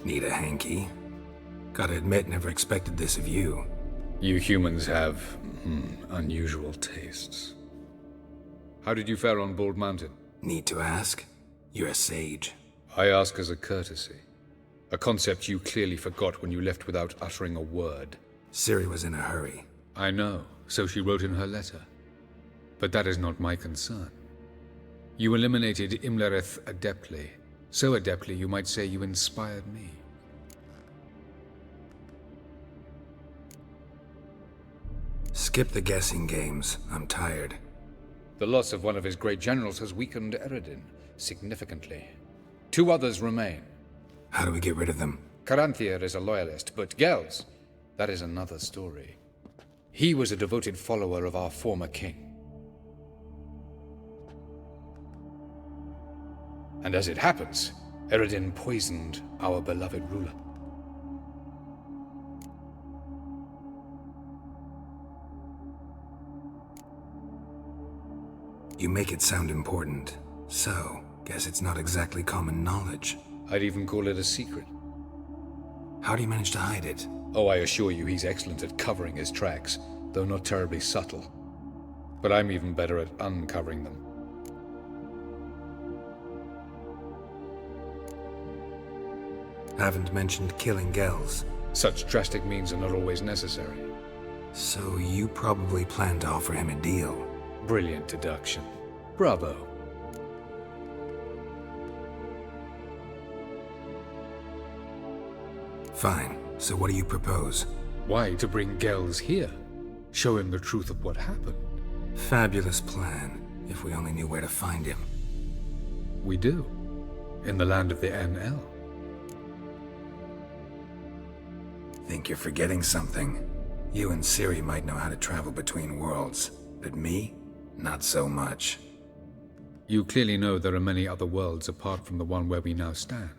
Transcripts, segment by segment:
Need a hanky? Gotta admit, never expected this of you. You humans have, unusual tastes. How did you fare on Bald Mountain? Need to ask? You're a sage. I ask as a courtesy. A concept you clearly forgot when you left without uttering a word. Ciri was in a hurry. I know, so she wrote in her letter. But that is not my concern. You eliminated Imlerith adeptly. So adeptly you might say you inspired me. Skip the guessing games. I'm tired. The loss of one of his great generals has weakened Eredin significantly. 2 others remain. How do we get rid of them? Caranthir is a loyalist, but Gels, that is another story. He was a devoted follower of our former king. And as it happens, Eredin poisoned our beloved ruler. You make it sound important. So, guess it's not exactly common knowledge. I'd even call it a secret. How do you manage to hide it? Oh, I assure you he's excellent at covering his tracks, though not terribly subtle. But I'm even better at uncovering them. Haven't mentioned killing Gels. Such drastic means are not always necessary. So you probably plan to offer him a deal. Brilliant deduction. Bravo. Fine. So what do you propose? Why, to bring Gels here. Show him the truth of what happened. Fabulous plan, if we only knew where to find him. We do. In the land of the NL. Think you're forgetting something. You and Ciri might know how to travel between worlds, but me? Not so much. You clearly know there are many other worlds apart from the one where we now stand.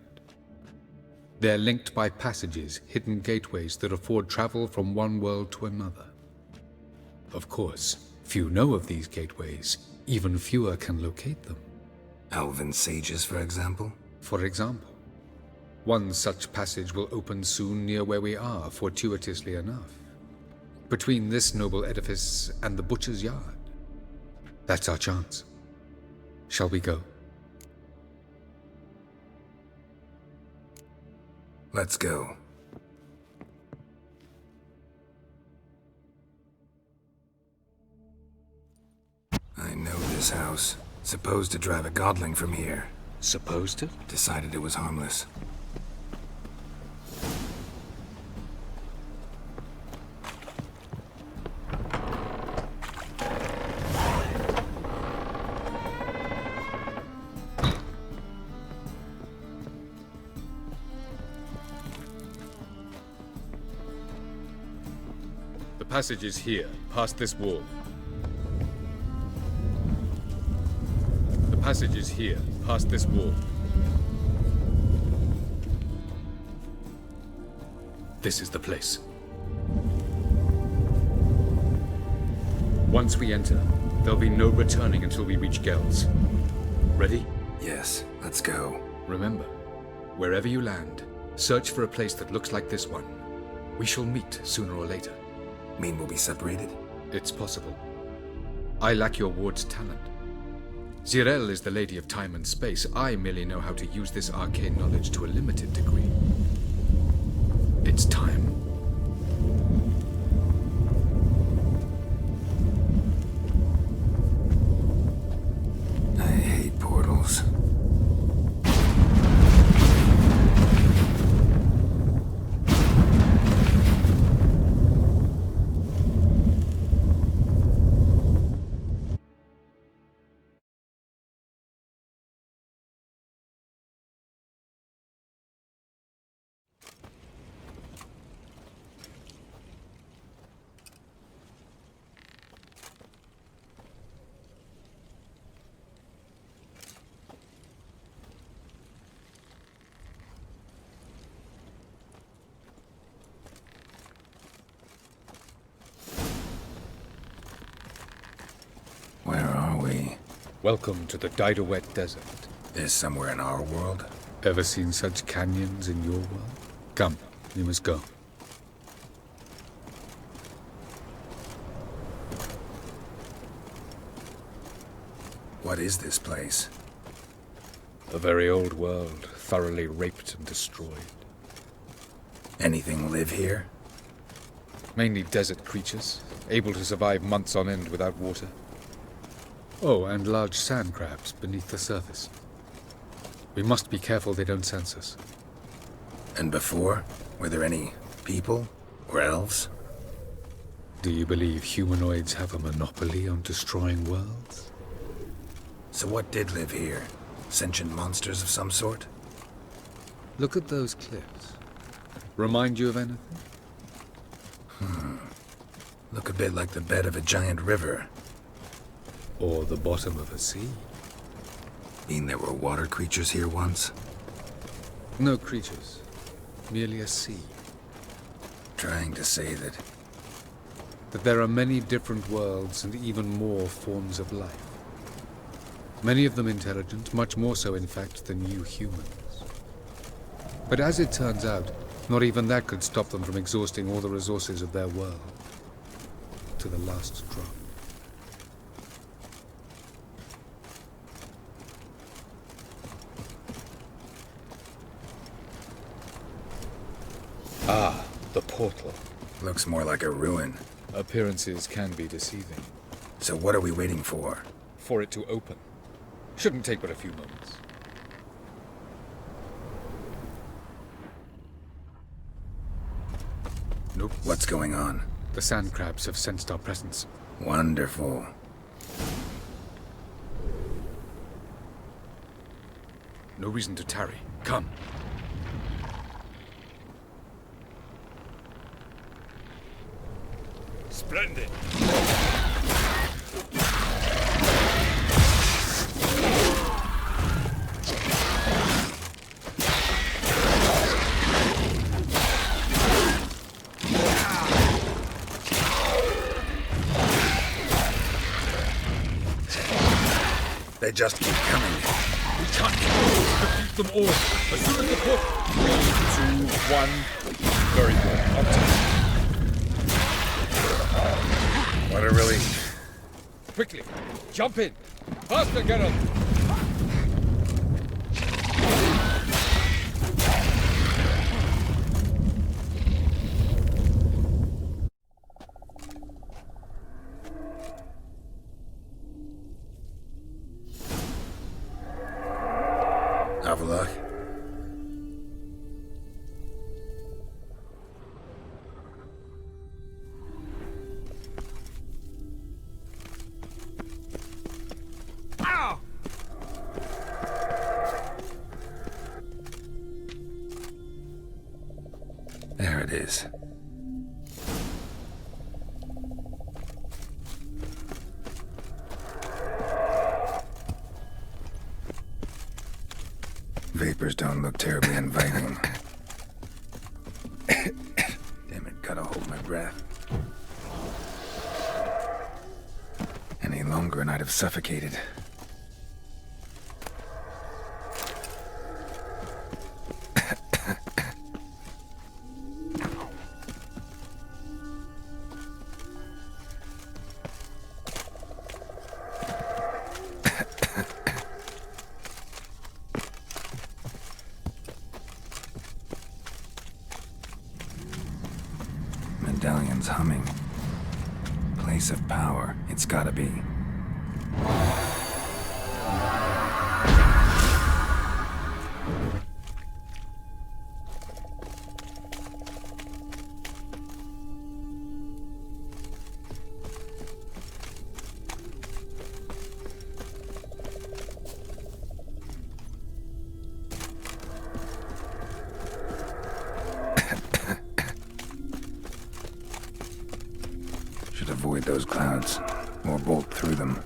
They're linked by passages, hidden gateways that afford travel from one world to another. Of course, few know of these gateways. Even fewer can locate them. Elven sages, for example? For example. One such passage will open soon near where we are, fortuitously enough. Between this noble edifice and the butcher's yard. That's our chance. Shall we go? Let's go. I know this house. Supposed to drive a godling from here. Supposed to? Decided it was harmless. The passage is here, past this wall. The passage is here, past this wall. This is the place. Once we enter, there'll be no returning until we reach Gels. Ready? Yes, let's go. Remember, wherever you land, search for a place that looks like this one. We shall meet sooner or later. Mean we'll be separated? It's possible. I lack your ward's talent. Zirel is the lady of time and space. I merely know how to use this arcane knowledge to a limited degree. It's time. I hate portals. Welcome to the Didowet Desert. Is somewhere in our world? Ever seen such canyons in your world? Come, you must go. What is this place? A very old world, thoroughly raped and destroyed. Anything live here? Mainly desert creatures, able to survive months on end without water. Oh, and large sand crabs beneath the surface. We must be careful they don't sense us. And before? Were there any people? Or elves? Do you believe humanoids have a monopoly on destroying worlds? So what did live here? Sentient monsters of some sort? Look at those cliffs. Remind you of anything? Look a bit like the bed of a giant river. Or the bottom of a sea? Mean there were water creatures here once? No creatures. Merely a sea. Trying to say that... That there are many different worlds and even more forms of life. Many of them intelligent, much more so in fact than you humans. But as it turns out, not even that could stop them from exhausting all the resources of their world. To the last drop. Ah, the portal. Looks more like a ruin. Appearances can be deceiving. So what are we waiting for? For it to open. Shouldn't take but a few moments. Nope. What's going on? The sand crabs have sensed our presence. Wonderful. No reason to tarry. Come. Splendid. They just keep coming. We can't defeat them all. As soon as the port... 3, 2, 1. Very good. On time. What a relief. Quickly, jump in. Faster, Geralt. Avallac'h? Ow! There it is. Vapors don't look terribly inviting. Damn it, gotta hold my breath. Any longer and I'd have suffocated. Medallion's humming. Place of power, it's gotta be. Should avoid those clouds, or bolt through them.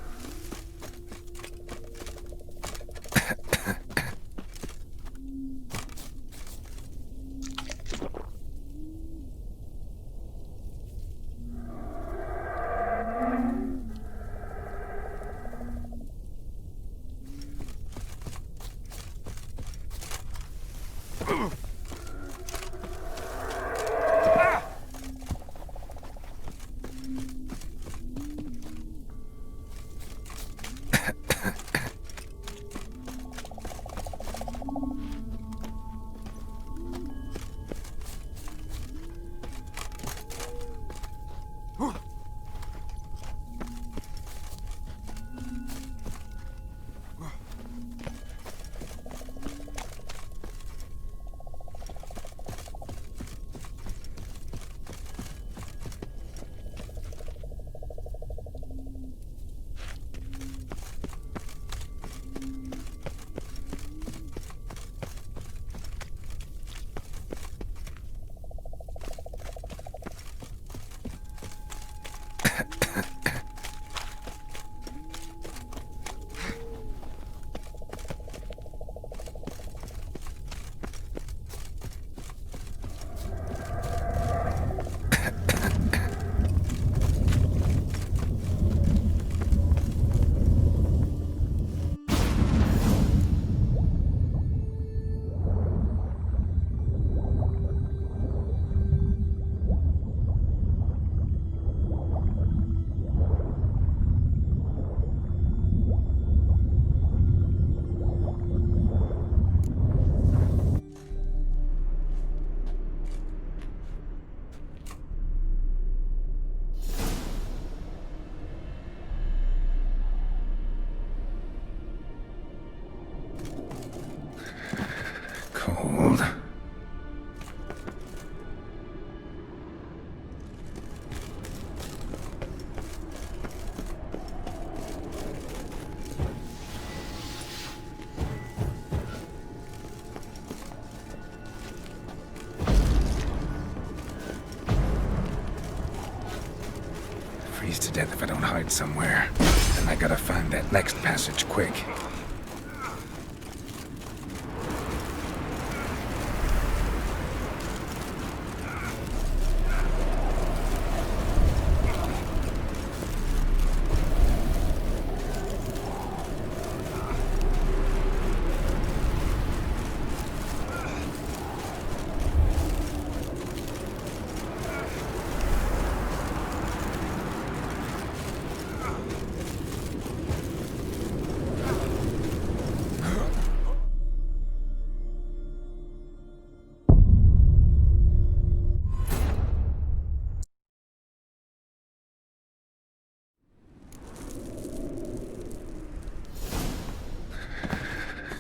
death if I don't hide somewhere. And I gotta find that next passage quick.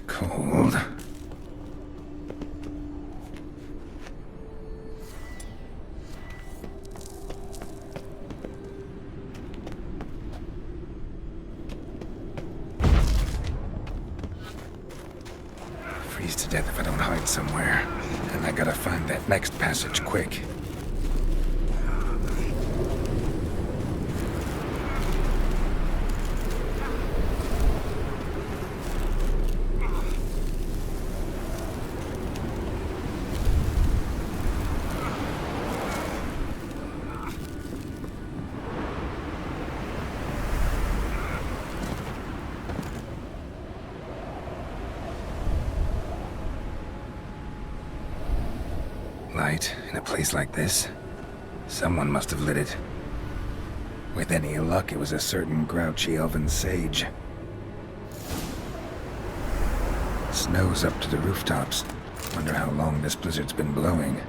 Cold. Freeze to death if I don't hide somewhere. And I gotta find that next passage quick. Light in a place like this? Someone must have lit it. With any luck, it was a certain grouchy elven sage. Snow's up to the rooftops. Wonder how long this blizzard's been blowing.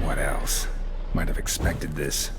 What else? Might have expected this.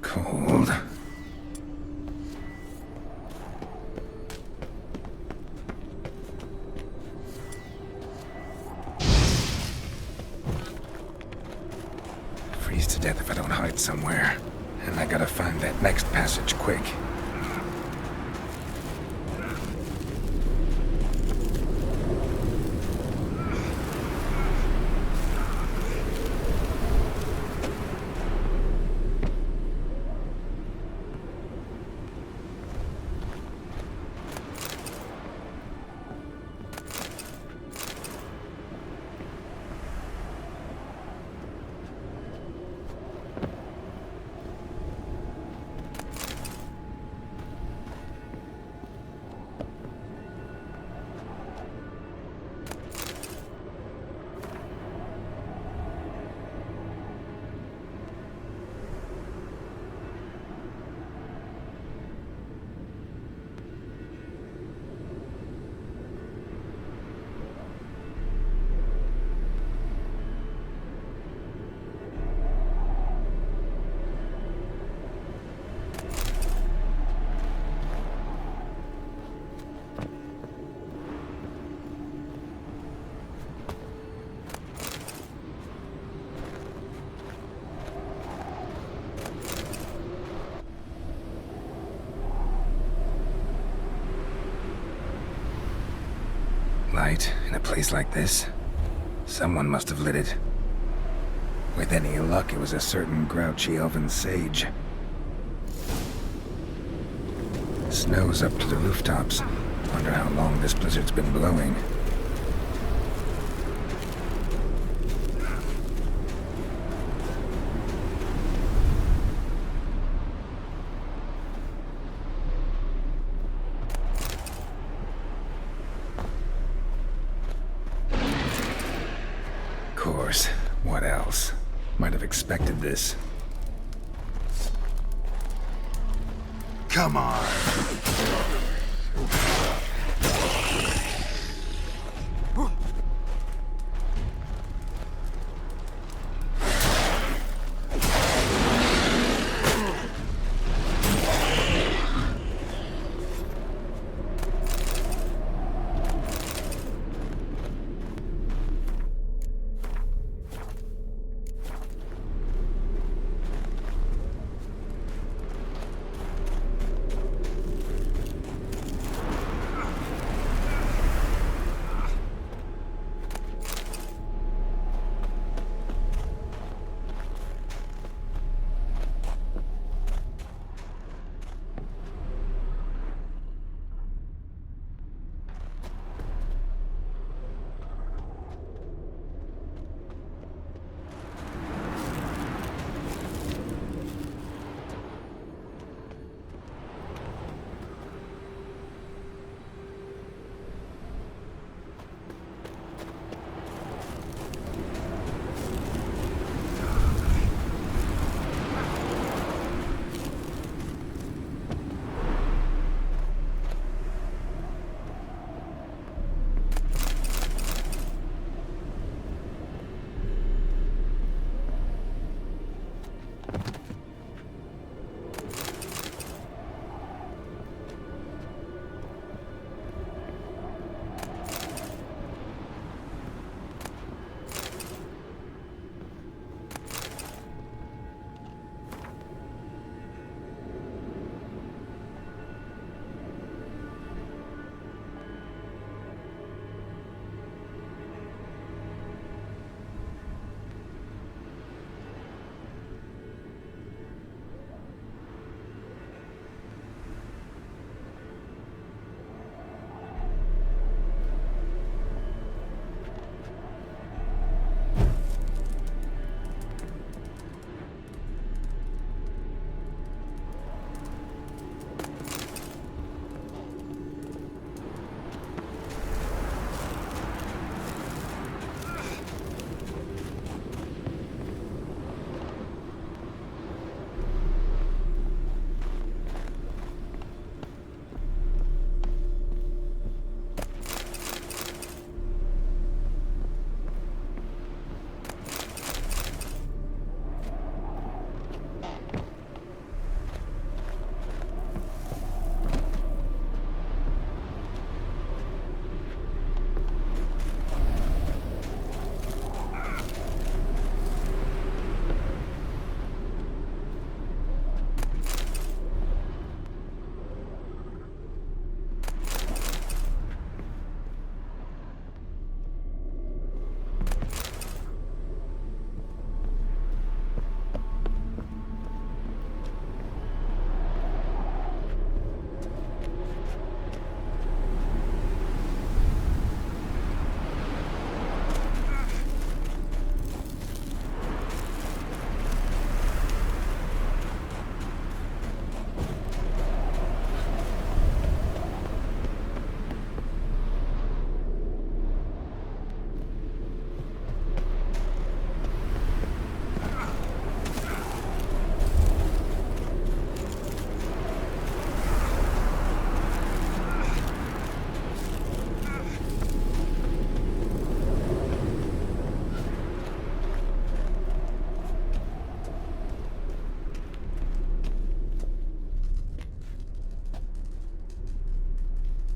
Cold. Freeze to death if I don't hide somewhere. And I gotta find that next passage quick. light in a place like this? Someone must have lit it. With any luck, it was a certain grouchy elven sage. Snow's up to the rooftops. Wonder how long this blizzard's been blowing. Course. What else? Might have expected this. Come on!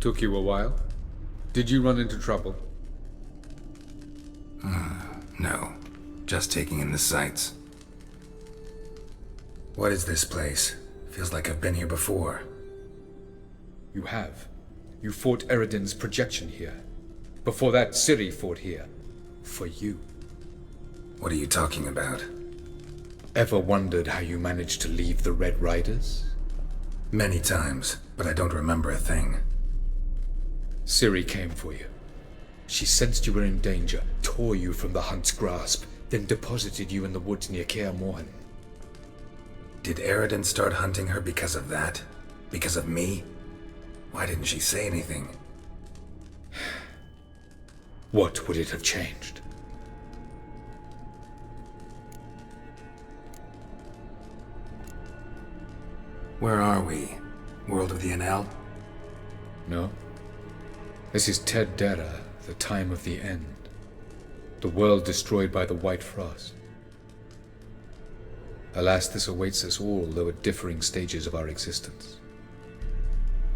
Took you a while? Did you run into trouble? No. Just taking in the sights. What is this place? Feels like I've been here before. You have. You fought Eredin's projection here. Before that, Ciri fought here. For you. What are you talking about? Ever wondered how you managed to leave the Red Riders? Many times, but I don't remember a thing. Ciri came for you. She sensed you were in danger, tore you from the hunt's grasp, then deposited you in the woods near Kaer Morhen. Did Eredin start hunting her because of that? Because of me? Why didn't she say anything? What would it have changed? Where are we? World of the Enel? No. This is Ted Dera, the time of the end. The world destroyed by the White Frost. Alas, this awaits us all, though at differing stages of our existence.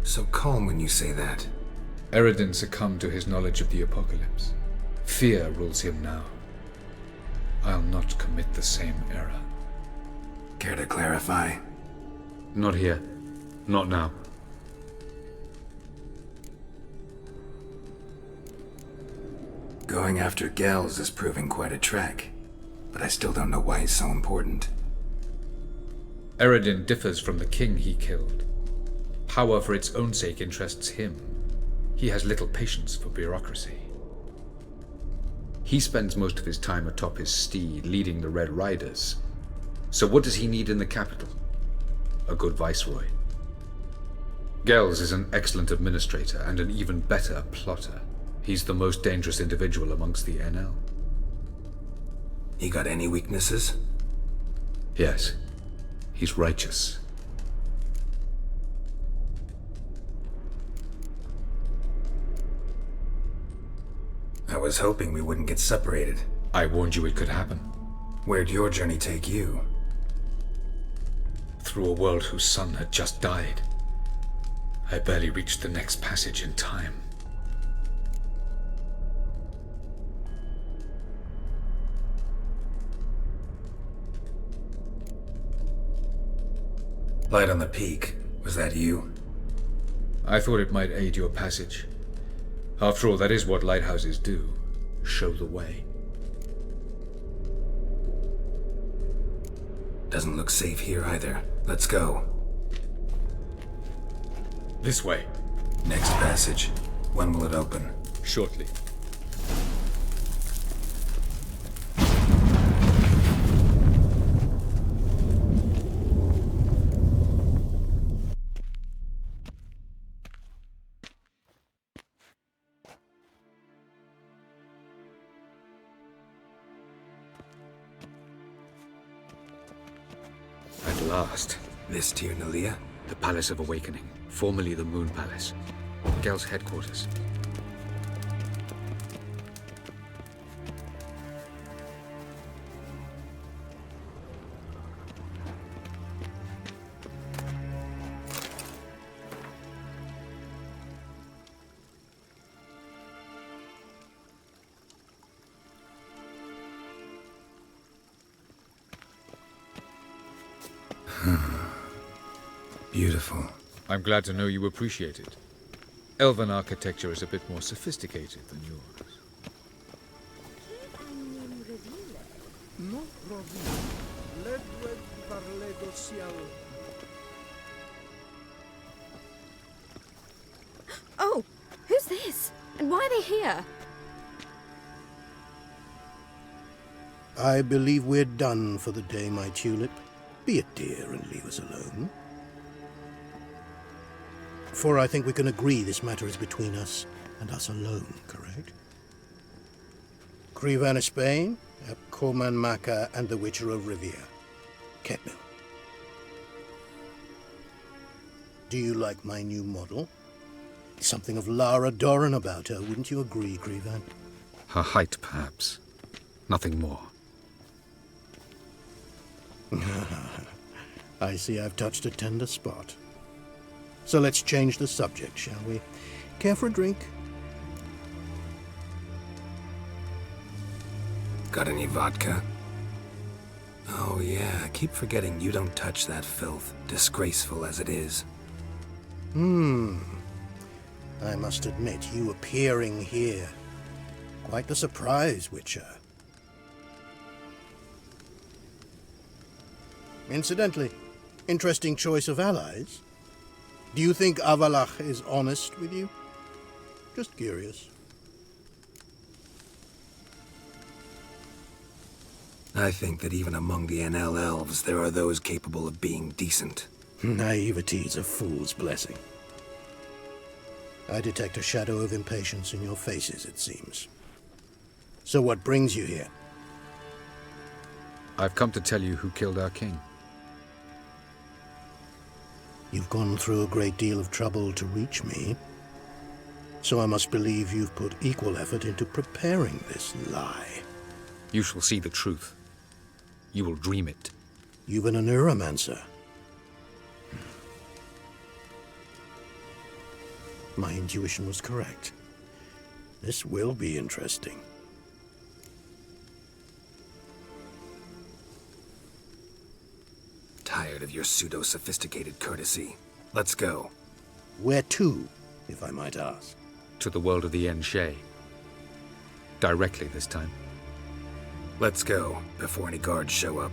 So calm when you say that. Eredin succumbed to his knowledge of the apocalypse. Fear rules him now. I'll not commit the same error. Care to clarify? Not here. Not now. Going after Gels is proving quite a trek, but I still don't know why he's so important. Eredin differs from the king he killed. Power for its own sake interests him. He has little patience for bureaucracy. He spends most of his time atop his steed, leading the Red Riders. So what does he need in the capital? A good viceroy. Gels is an excellent administrator and an even better plotter. He's the most dangerous individual amongst the Enel. He got any weaknesses? Yes. He's righteous. I was hoping we wouldn't get separated. I warned you it could happen. Where'd your journey take you? Through a world whose son had just died. I barely reached the next passage in time. Light on the peak. Was that you? I thought it might aid your passage. After all, that is what lighthouses do. Show the way. Doesn't look safe here either. Let's go. This way. Next passage. When will it open? Shortly. At last. This Tir Nalia? The Palace of Awakening, formerly the Moon Palace. Gel's headquarters. Beautiful. I'm glad to know you appreciate it. Elven architecture is a bit more sophisticated than yours. Oh, who's this? And why are they here? I believe we're done for the day, my tulip. Be a dear and leave us alone. For I think we can agree this matter is between us and us alone, correct? Crevan Spain, Coman Maka, and the Witcher of Rivia. Ketmil. Do you like my new model? Something of Lara Doran about her, wouldn't you agree, Crevan? Her height, perhaps. Nothing more. I see I've touched a tender spot. So let's change the subject, shall we? Care for a drink? Got any vodka? Oh yeah, I keep forgetting you don't touch that filth, disgraceful as it is. I must admit, you appearing here Quite the surprise, Witcher. Incidentally, interesting choice of allies. Do you think Avallac'h is honest with you? Just curious. I think that even among the NL elves, there are those capable of being decent. Naivety is a fool's blessing. I detect a shadow of impatience in your faces, it seems. So what brings you here? I've come to tell you who killed our king. You've gone through a great deal of trouble to reach me, so I must believe you've put equal effort into preparing this lie. You shall see the truth. You will dream it. You've been a neuromancer. My intuition was correct. This will be interesting. Tired of your pseudo-sophisticated courtesy. Let's go. Where to, if I might ask? To the world of the Enshe. Directly this time. Let's go, before any guards show up.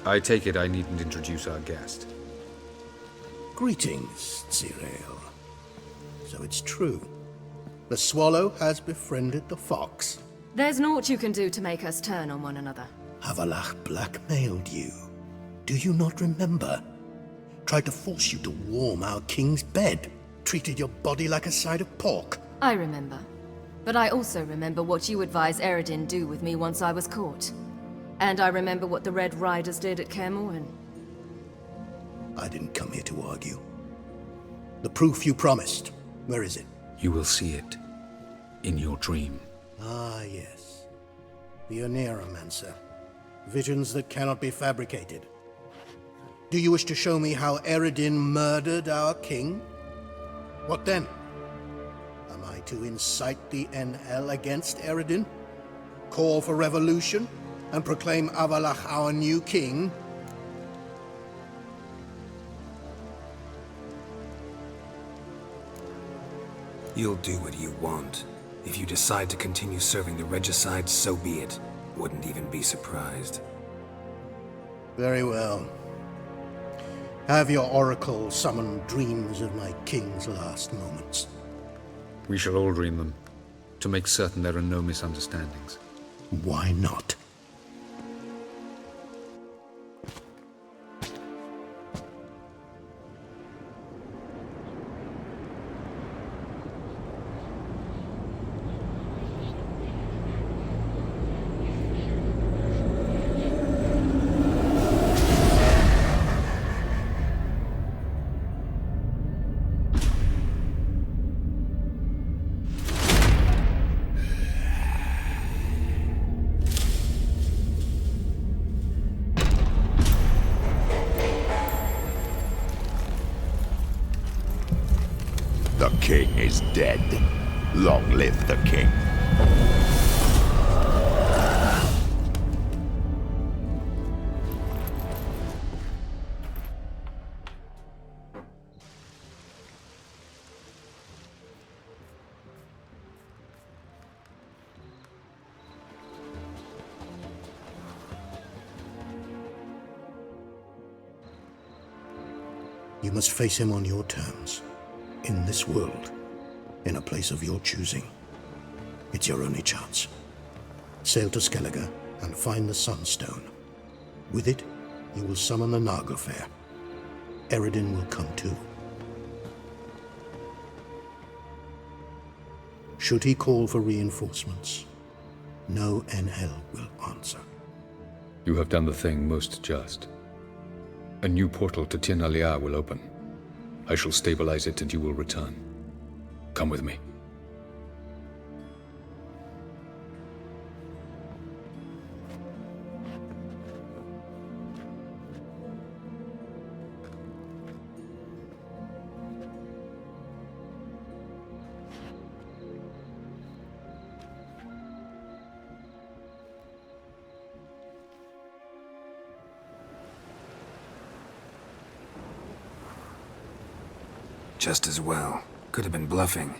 I take it I needn't introduce our guest. Greetings, Ciri. So it's true. The swallow has befriended the fox. There's naught you can do to make us turn on one another. Avallac'h blackmailed you. Do you not remember? Tried to force you to warm our king's bed. Treated your body like a side of pork. I remember. But I also remember what you advised Eredin do with me once I was caught. And I remember what the Red Riders did at Kaer Morhen. I didn't come here to argue. The proof you promised, where is it? You will see it in your dream. Ah, yes. The Oneiromancer. Visions that cannot be fabricated. Do you wish to show me how Eredin murdered our king? What then? Am I to incite the NL against Eredin? Call for revolution? And proclaim Avallac'h our new king? You'll do what you want. If you decide to continue serving the regicide, so be it. Wouldn't even be surprised. Very well. Have your oracle summon dreams of my king's last moments. We shall all dream them, to make certain there are no misunderstandings. Why not? The king is dead. Long live the king. You must face him on your terms. In this world. In a place of your choosing. It's your only chance. Sail to Skellige and find the Sunstone. With it, you will summon the Naga Fair. Eredin will come too. Should he call for reinforcements, no NL will answer. You have done the thing most just. A new portal to Tir will open. I shall stabilize it and you will return. Come with me. Just as well. Could have been bluffing.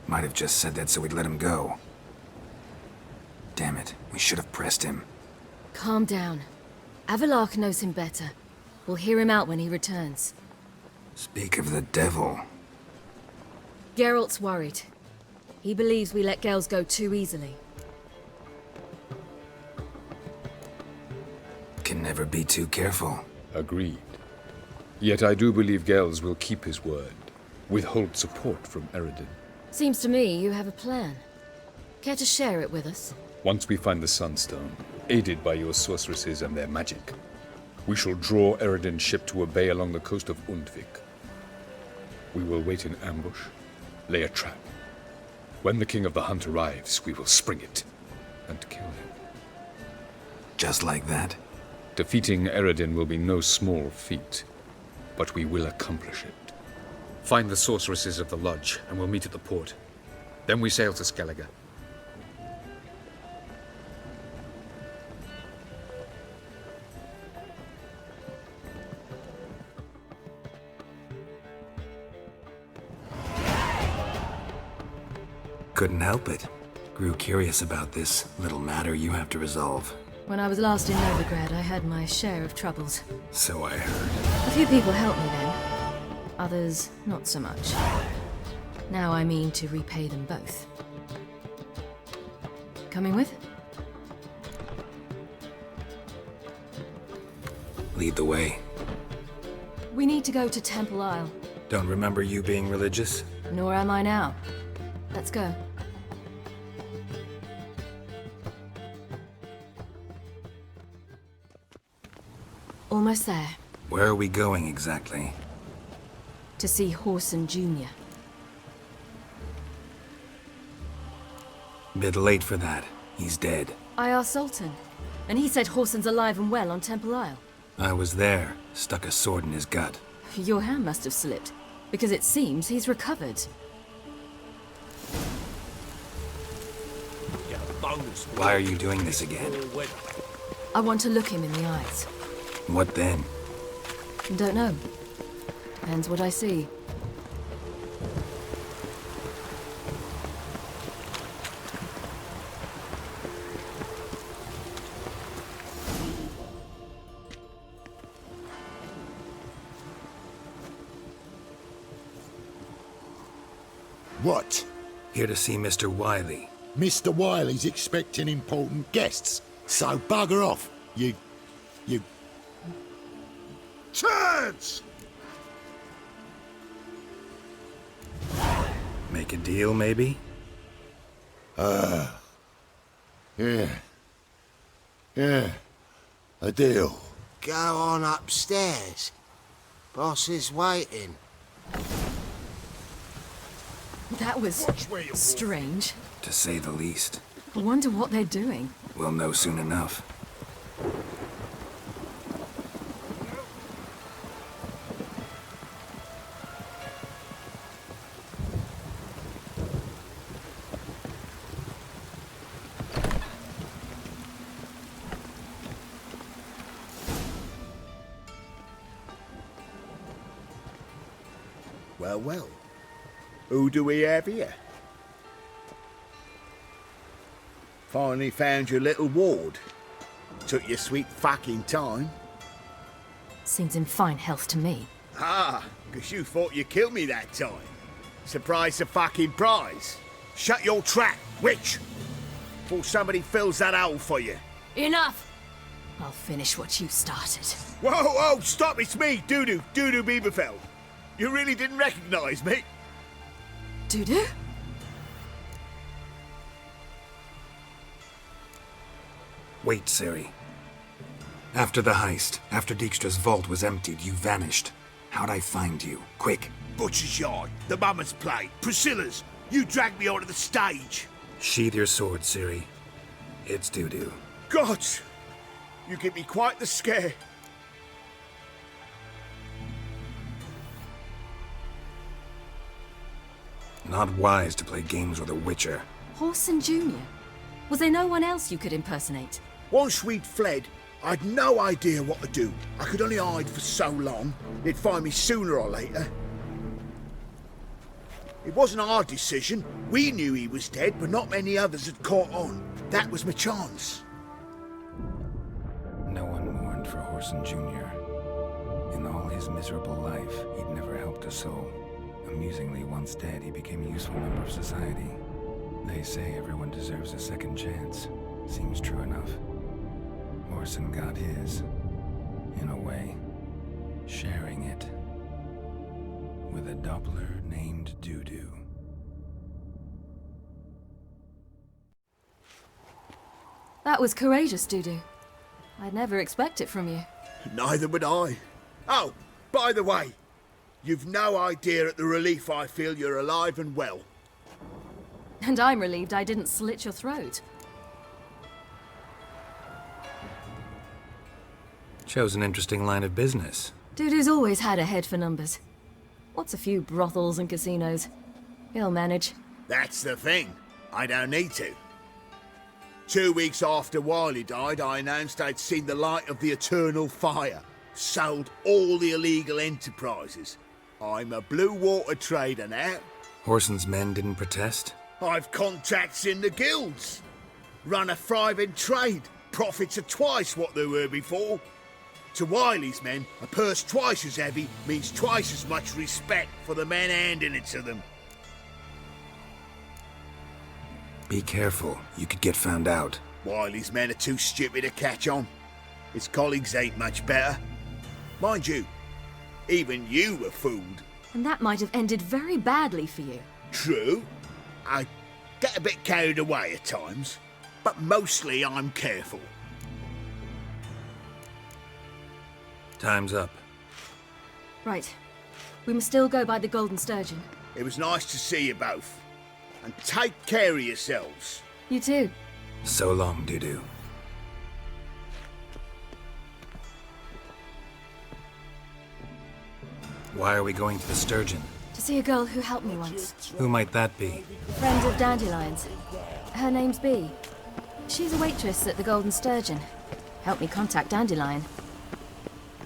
Might have just said that so we'd let him go. Damn it, we should have pressed him. Calm down. Avallac'h knows him better. We'll hear him out when he returns. Speak of the devil. Geralt's worried. He believes we let girls go too easily. Can never be too careful. Agreed. Yet I do believe Gels will keep his word. Withhold support from Eredin. Seems to me you have a plan. Care to share it with us? Once we find the Sunstone, aided by your sorceresses and their magic, we shall draw Eredin's ship to a bay along the coast of Undvik. We will wait in ambush, lay a trap. When the King of the Hunt arrives, we will spring it and kill him. Just like that? Defeating Eredin will be no small feat, but we will accomplish it. Find the sorceresses of the lodge, and we'll meet at the port. Then we sail to Skellige. Couldn't help it. Grew curious about this little matter you have to resolve. When I was last in Novigrad, I had my share of troubles. So I heard. A few people helped me then. Others, not so much. Now I mean to repay them both. Coming with? Lead the way. We need to go to Temple Isle. Don't remember you being religious? Nor am I now. Let's go. Almost there. Where are we going exactly? To see Whoreson Junior. Bit late for that. He's dead. I asked Sultan, and he said Whoreson's alive and well on Temple Isle. I was there. Stuck a sword in his gut. Your hand must have slipped, because it seems he's recovered. Why are you doing this again? I want to look him in the eyes. What then? Don't know. Depends what I see. What? Here to see Mr. Wiley. Mr. Wiley's expecting important guests, so bugger off, you... Turds! Make a deal, maybe? Yeah. A deal. Go on upstairs. Boss is waiting. That was strange. To say the least. I wonder what they're doing. We'll know soon enough. Well. Who do we have here? Finally found your little ward. Took your sweet fucking time. Seems in fine health to me. Ah, because you thought you killed me that time. Surprise the fucking prize. Shut your trap, witch! Before somebody fills that hole for you. Enough! I'll finish what you started. Whoa, stop, it's me, Dudu Bieberfeld. You really didn't recognize me? Dudu? Wait, Ciri. After the heist, after Dijkstra's vault was emptied, you vanished. How'd I find you? Quick. Butcher's Yard, the Mama's Plate, Priscilla's. You dragged me onto the stage. Sheathe your sword, Ciri. It's doo-doo. God, you give me quite the scare. Not wise to play games with a witcher. Whoreson Junior? Was there no one else you could impersonate? Once we'd fled, I'd no idea what to do. I could only hide for so long. They'd find me sooner or later. It wasn't our decision. We knew he was dead, but not many others had caught on. That was my chance. No one mourned for Whoreson Junior. In all his miserable life, he'd never helped a soul. Amusingly, once dead, he became a useful member of society. They say everyone deserves a second chance. Seems true enough. Whoreson got his, in a way, sharing it with a Doppler named Doo-Doo. That was courageous, Doo-Doo. I'd never expect it from you. Neither would I. Oh, by the way, you've no idea at the relief I feel you're alive and well. And I'm relieved I didn't slit your throat. Chose an interesting line of business. Doo-Doo's always had a head for numbers. What's a few brothels and casinos? He'll manage. That's the thing. I don't need to. 2 weeks after Wiley died, I announced I'd seen the light of the eternal fire. Sold all the illegal enterprises. I'm a blue water trader now. Whoreson's men didn't protest? I've contacts in the guilds. Run a thriving trade. Profits are twice what they were before. To Wiley's men, a purse twice as heavy means twice as much respect for the men handing it to them. Be careful, you could get found out. Wiley's men are too stupid to catch on. His colleagues ain't much better. Mind you, even you were fooled. And that might have ended very badly for you. True. I get a bit carried away at times, but mostly I'm careful. Time's up. Right. We must still go by the Golden Sturgeon. It was nice to see you both. And take care of yourselves. You too. So long, Doo-Doo. Why are we going to the Sturgeon? To see a girl who helped me once. Who might that be? Friend of Dandelion's. Her name's Bee. She's a waitress at the Golden Sturgeon. Helped me contact Dandelion.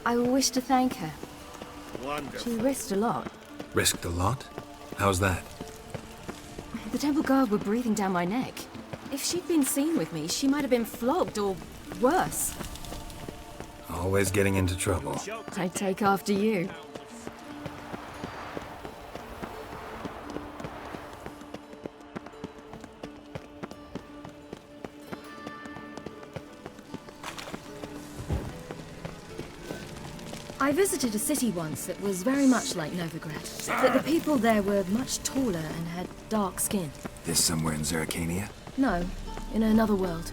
I wish to thank her. Wonderful. She risked a lot. Risked a lot? How's that? The temple guard were breathing down my neck. If she'd been seen with me, she might have been flogged or worse. Always getting into trouble. I'd take after you. I visited a city once that was very much like Novigrad, but the people there were much taller and had dark skin. This somewhere in Zeracania? No, in another world.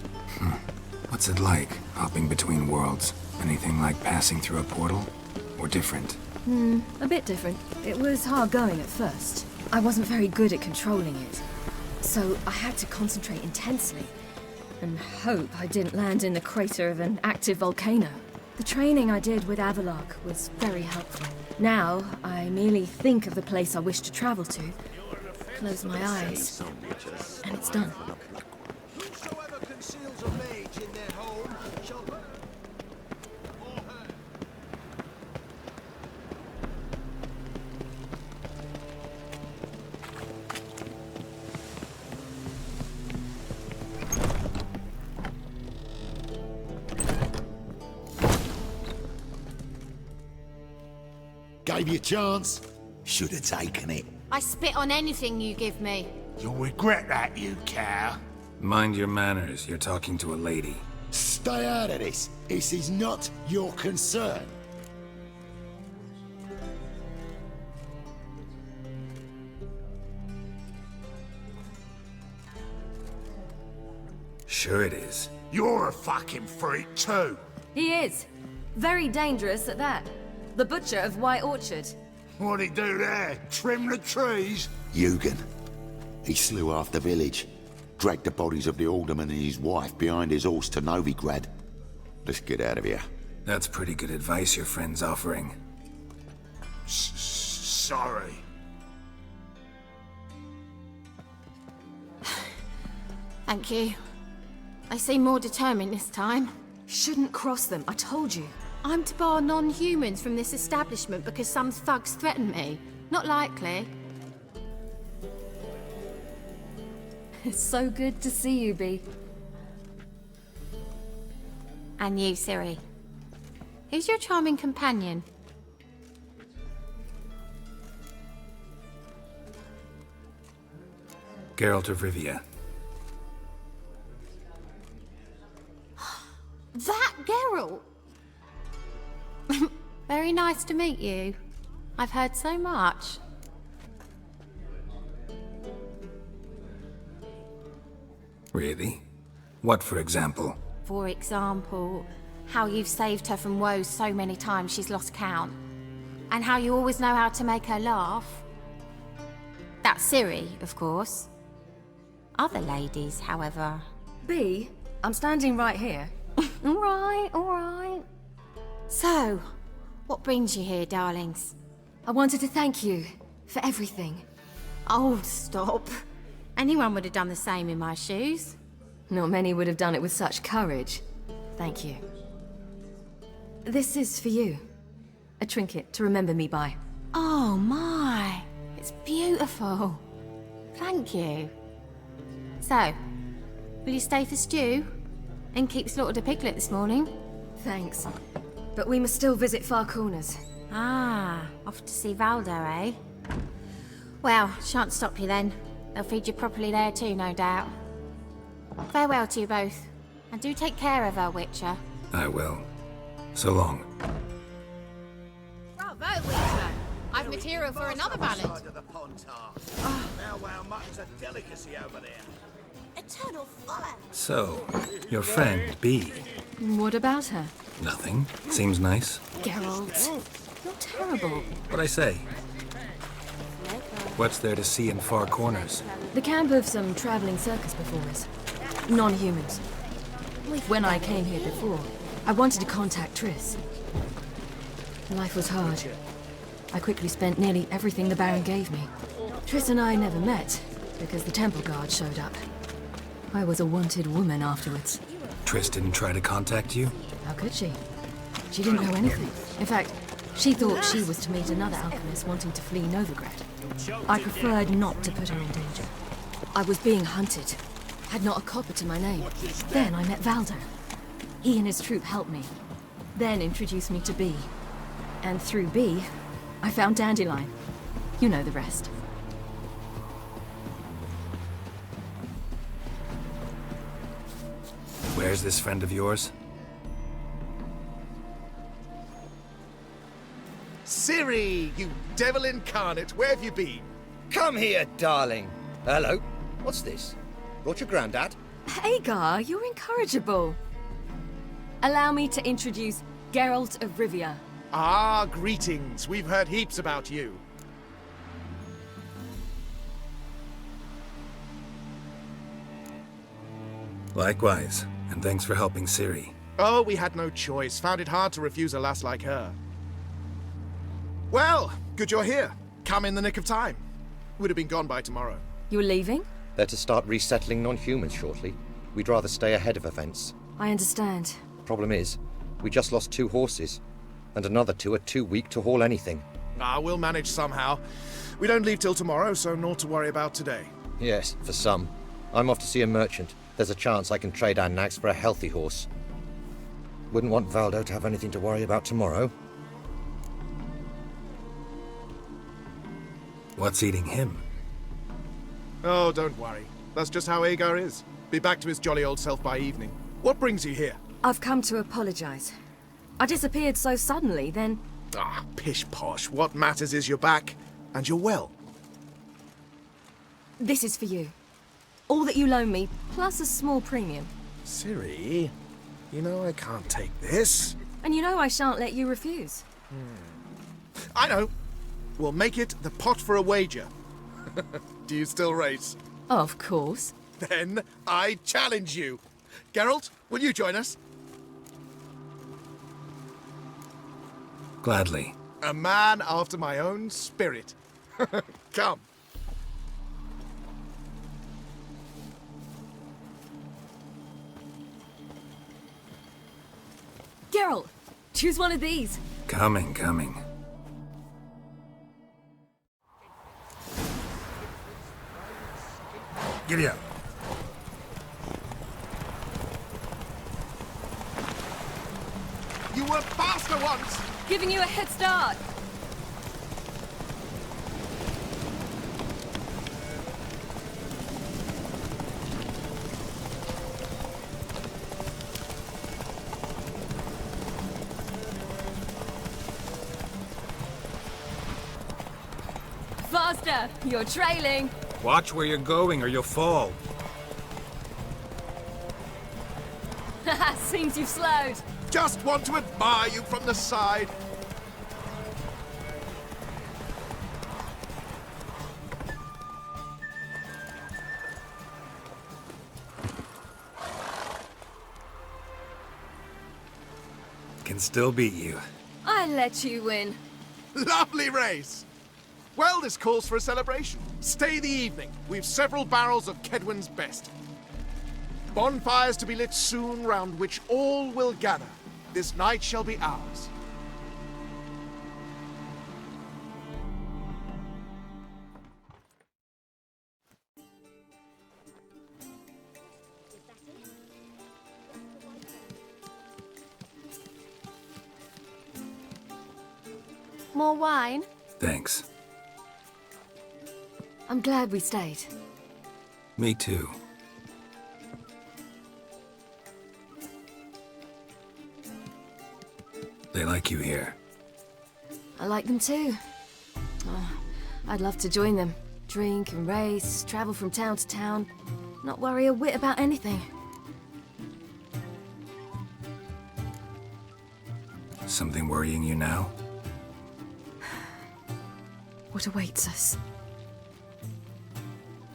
What's it like, hopping between worlds? Anything like passing through a portal? Or different? A bit different. It was hard going at first. I wasn't very good at controlling it, so I had to concentrate intensely and hope I didn't land in the crater of an active volcano. The training I did with Avallac'h was very helpful. Now, I merely think of the place I wish to travel to, close my eyes, and it's done. Whosoever conceals a mage in their home shall burn. Gave you a chance. Should have taken it. I spit on anything you give me. You'll regret that, you cow. Mind your manners, you're talking to a lady. Stay out of this. This is not your concern. Sure it is. You're a fucking freak too. He is. Very dangerous at that. The butcher of White Orchard. What'd he do there? Trim the trees? Eugen. He slew half the village. Dragged the bodies of the alderman and his wife behind his horse to Novigrad. Let's get out of here. That's pretty good advice your friend's offering. Sorry. Thank you. They seem more determined this time. Shouldn't cross them, I told you. I'm to bar non-humans from this establishment because some thugs threaten me. Not likely. It's so good to see you, Bee. And you, Ciri. Who's your charming companion? Geralt of Rivia. That Geralt! Very nice to meet you. I've heard so much. Really? What, for example? For example, how you've saved her from woes so many times she's lost count. And how you always know how to make her laugh. That's Ciri, of course. Other ladies, however... Bee, I'm standing right here. All right. So, what brings you here, darlings? I wanted to thank you for everything. Oh, stop. Anyone would have done the same in my shoes. Not many would have done it with such courage. Thank you. This is for you. A trinket to remember me by. Oh my, it's beautiful. Thank you. So, will you stay for stew? And keep slaughtered a piglet this morning? Thanks. But we must still visit Far Corners. Ah, off to see Valdo, eh? Well, shan't stop you then. They'll feed you properly there too, no doubt. Farewell to you both. And do take care of her, Witcher. I will. So long. Bravo, Witcher! I've material for another ballad. Now our mutton's a delicacy over there. Eternal fire! So, your friend, Bee. What about her? Nothing. Seems nice. Geralt, you're terrible. What'd I say? What's there to see in Far Corners? The camp of some traveling circus performers. Non-humans. When I came here before, I wanted to contact Triss. Life was hard. I quickly spent nearly everything the Baron gave me. Triss and I never met, because the temple guard showed up. I was a wanted woman afterwards. Triss didn't try to contact you? How could she? She didn't know anything. In fact, she thought she was to meet another alchemist wanting to flee Novigrad. I preferred not to put her in danger. I was being hunted. Had not a copper to my name. Then I met Valdo. He and his troop helped me. Then introduced me to Bee. And through Bee, I found Dandelion. You know the rest. Where's this friend of yours? Ciri, you devil incarnate, where have you been? Come here, darling. Hello. What's this? Brought your granddad? Aegar, you're incorrigible. Allow me to introduce Geralt of Rivia. Ah, greetings. We've heard heaps about you. Likewise, and thanks for helping Ciri. Oh, we had no choice. Found it hard to refuse a lass like her. Well, good you're here. Come in the nick of time. Would have been gone by tomorrow. You're leaving? They're to start resettling non-humans shortly. We'd rather stay ahead of events. I understand. Problem is, we just lost 2 horses, and another 2 are too weak to haul anything. Ah, we'll manage somehow. We don't leave till tomorrow, so naught to worry about today. Yes, for some. I'm off to see a merchant. There's a chance I can trade our nags for a healthy horse. Wouldn't want Valdo to have anything to worry about tomorrow. What's eating him? Oh, don't worry. That's just how Aegar is. Be back to his jolly old self by evening. What brings you here? I've come to apologize. I disappeared so suddenly, then... Ah, pish-posh. What matters is you're back, and you're well. This is for you. All that you loan me, plus a small premium. Ciri, you know I can't take this. And you know I shan't let you refuse. I know. We'll make it the pot for a wager. Do you still race? Of course. Then I challenge you. Geralt, will you join us? Gladly. A man after my own spirit. Come. Geralt, choose one of these. Coming. Giddy up. You were faster once! Giving you a head start. Faster! You're trailing. Watch where you're going or you'll fall. Haha, seems you've slowed. Just want to admire you from the side. Can still beat you. I let you win. Lovely race! Well, this calls for a celebration. Stay the evening. We've several barrels of Kedwen's best. Bonfires to be lit soon, round which all will gather. This night shall be ours. More wine? Thanks. I'm glad we stayed. Me too. They like you here. I like them too. Oh, I'd love to join them. Drink and race, travel from town to town. Not worry a whit about anything. Something worrying you now? What awaits us?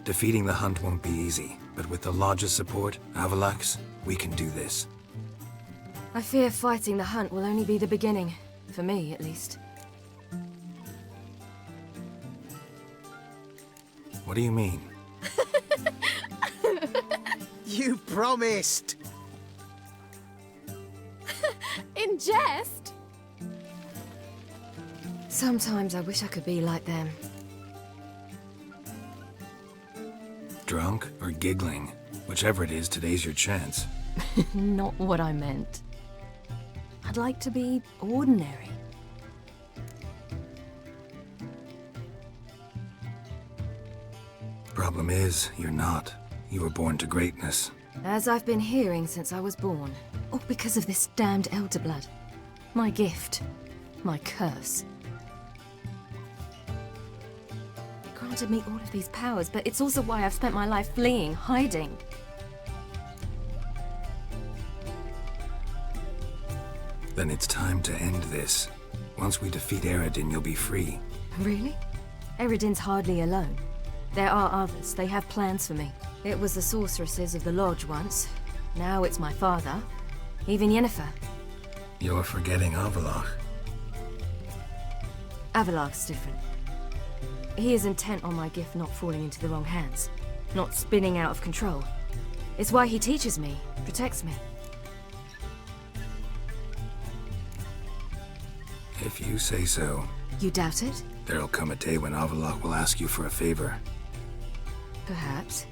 Defeating the hunt won't be easy, but with the Lodge's support, Avallac'h's, we can do this. I fear fighting the hunt will only be the beginning. For me, at least. What do you mean? You promised! In jest? Sometimes I wish I could be like them. Drunk or giggling? Whichever it is, today's your chance. Not what I meant. I'd like to be ordinary. Problem is, you're not. You were born to greatness. As I've been hearing since I was born. All because of this damned elder blood. My gift. My curse. It granted me all of these powers, but it's also why I've spent my life fleeing, hiding. Then it's time to end this. Once we defeat Eredin, you'll be free. Really? Eredin's hardly alone. There are others. They have plans for me. It was the sorceresses of the Lodge once. Now it's my father. Even Yennefer. You're forgetting Avallac'h. Avallac'h's different. He is intent on my gift not falling into the wrong hands. Not spinning out of control. It's why he teaches me, protects me. If you say so. You doubt it? There'll come a day when Avallac'h will ask you for a favor. Perhaps.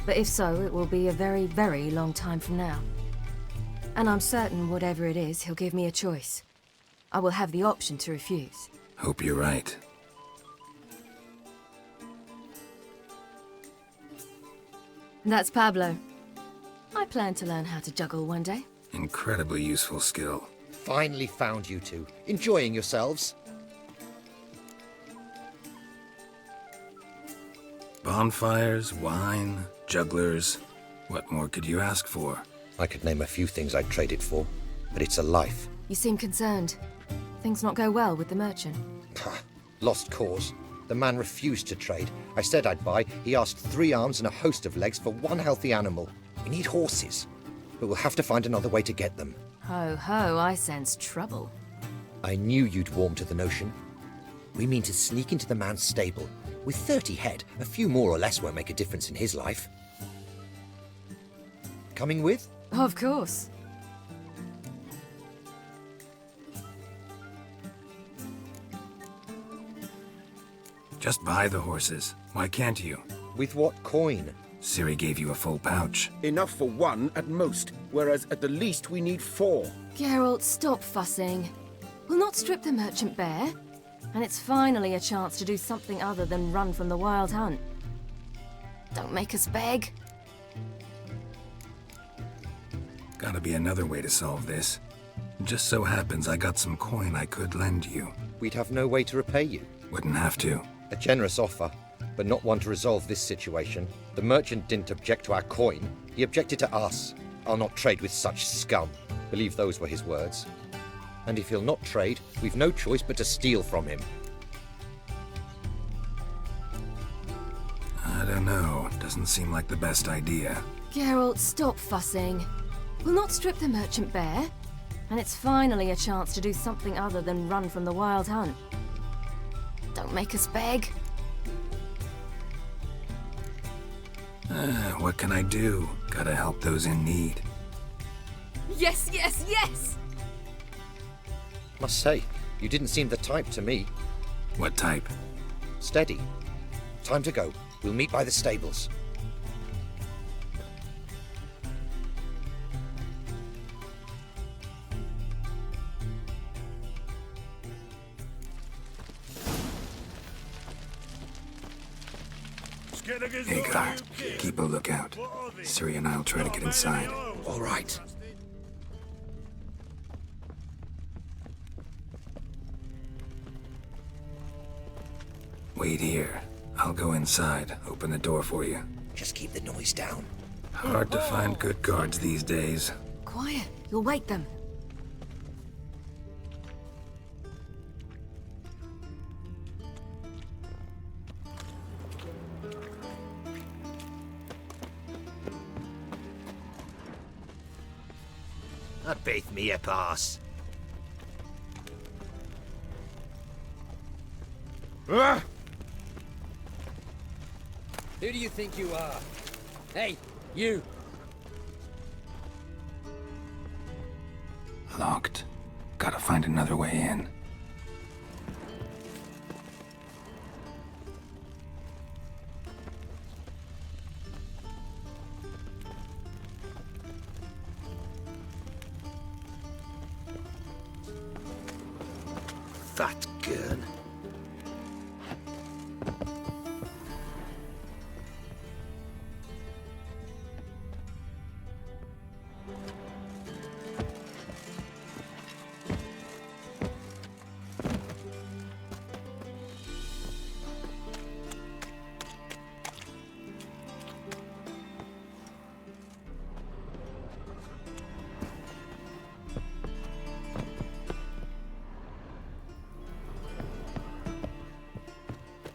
But if so, it will be a very, very long time from now. And I'm certain whatever it is, he'll give me a choice. I will have the option to refuse. Hope you're right. That's Pablo. I plan to learn how to juggle one day. Incredibly useful skill. Finally found you two. Enjoying yourselves? Bonfires, wine, jugglers. What more could you ask for? I could name a few things I'd trade it for, but it's a life. You seem concerned. Things not go well with the merchant. Lost cause. The man refused to trade. I said I'd buy. He asked 3 arms and a host of legs for 1 healthy animal. We need horses, but we'll have to find another way to get them. Ho ho, I sense trouble. I knew you'd warm to the notion. We mean to sneak into the man's stable. With 30 head, a few more or less won't make a difference in his life. Coming with? Of course. Just buy the horses. Why can't you? With what coin? Ciri gave you a full pouch. Enough for 1 at most, whereas at the least we need 4. Geralt, stop fussing. We'll not strip the merchant bare. And it's finally a chance to do something other than run from the wild hunt. Don't make us beg. Gotta be another way to solve this. Just so happens I got some coin I could lend you. We'd have no way to repay you. Wouldn't have to. A generous offer, but not one to resolve this situation. The merchant didn't object to our coin. He objected to us. I'll not trade with such scum. Believe those were his words. And if he'll not trade, we've no choice but to steal from him. I don't know. Doesn't seem like the best idea. Geralt, stop fussing. We'll not strip the merchant bare. And it's finally a chance to do something other than run from the wild hunt. Don't make us beg. What can I do? Gotta help those in need. Yes, yes, yes! Must say, you didn't seem the type to me. What type? Steady. Time to go. We'll meet by the stables. Aegar, keep a lookout. Ciri and I'll try to get inside. All right. Wait here. I'll go inside, open the door for you. Just keep the noise down. Hard to find good guards these days. Quiet, you'll wake them. That beat me a pass. Who do you think you are? Hey, you! Locked. Gotta find another way in. Fat gun.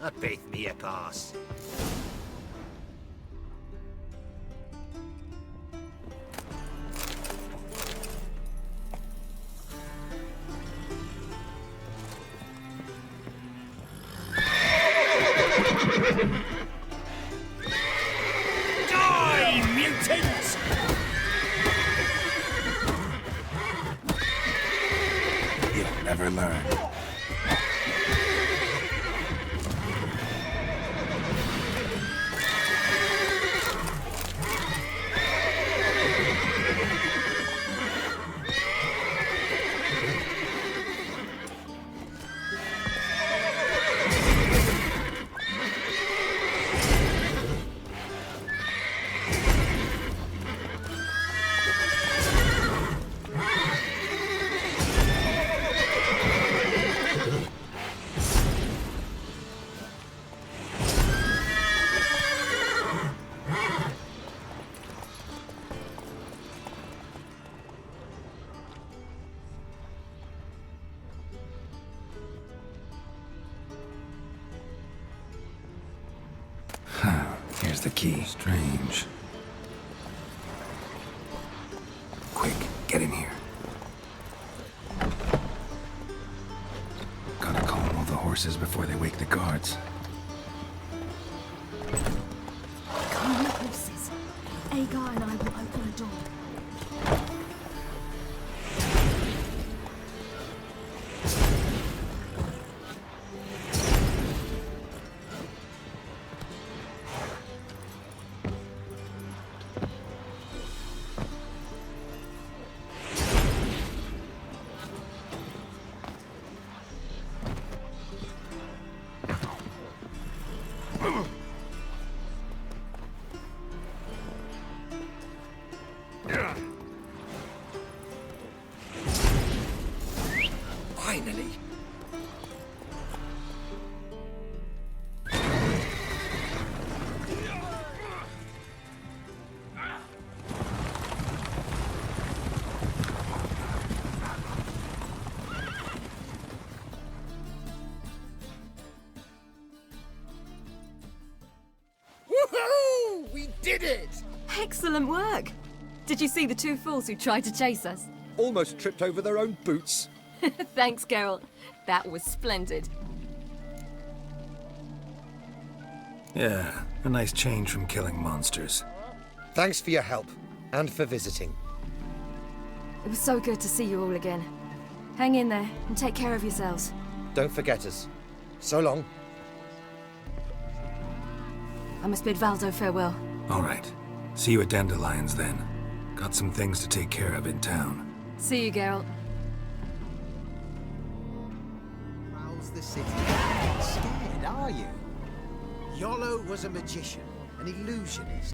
That beat me a pass. Die, mutants! You'll never learn. There's the key. Strange. Quick, get in here. Gotta calm all the horses before they wake the guards. Calm the horses. Aegar and I will open a door. Finally! Woohoo! We did it! Excellent work! Did you see the two fools who tried to chase us? Almost tripped over their own boots. Thanks, Geralt. That was splendid. Yeah, a nice change from killing monsters. Thanks for your help, and for visiting. It was so good to see you all again. Hang in there, and take care of yourselves. Don't forget us. So long. I must bid Valdo farewell. All right. See you at Dandelions, then. Got some things to take care of in town. See you, Geralt. How's the city? You're not scared, are you? Yolo was a magician, an illusionist.